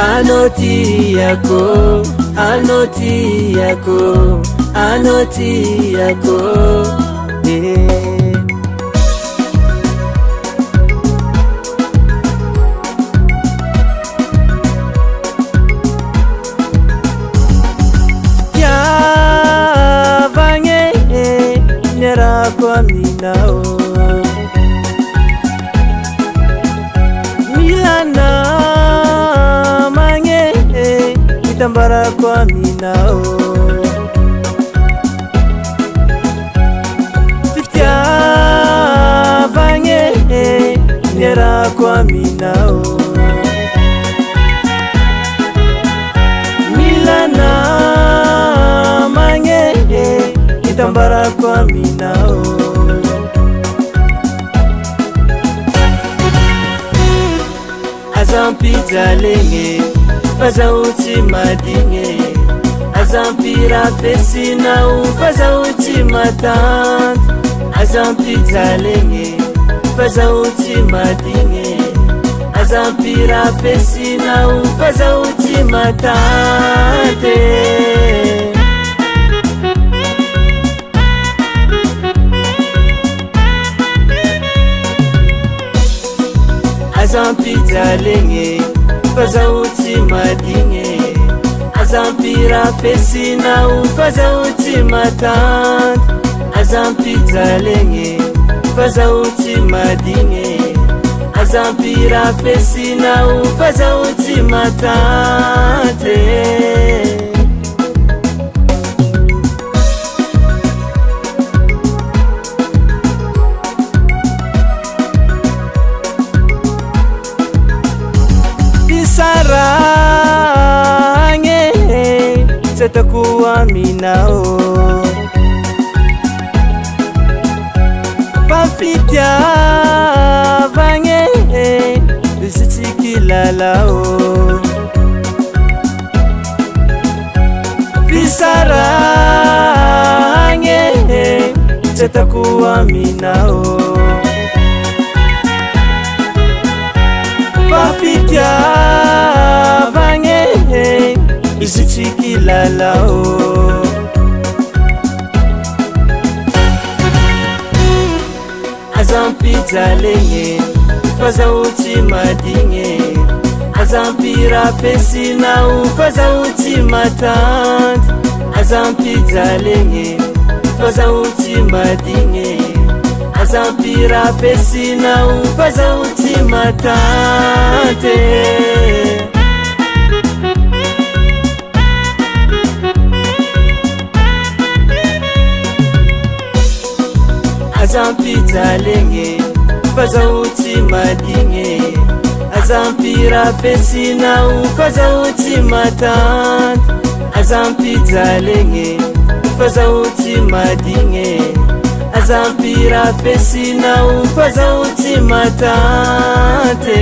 anoti yako, anoti yako, anoti yako, ya vange nera kwa minao milana mange itambara kwa minao Fitya vange nera kwa minao milana mange itambara kwa minao Azampi zalenge faza uchi madinge Azampira fesina faza uchi matant Azampi zalenge faza uchi madinge Azampira fesina faza uchi matante Azampi zalenge faza uchi madinge Azampira fesina faza uchi matant Azampi zalenge faza uchi madinge Azampira fesina faza uchi matante Sarange setakuwa minao Pafitya vange sichikilalao Sarange setakuwa minao Pafitya vange isichikilalao Azampi zalenge faza uchi madinge Azampira fesina faza uchi matant Azampi zalenge faza uchi madinge Azampira fesina faza uchi matante Azampi zalenge faza uchi madinge Azampira fesina faza uchi matant Azampi zalenge faza uchi madinge Azampira fesina faza uchi matante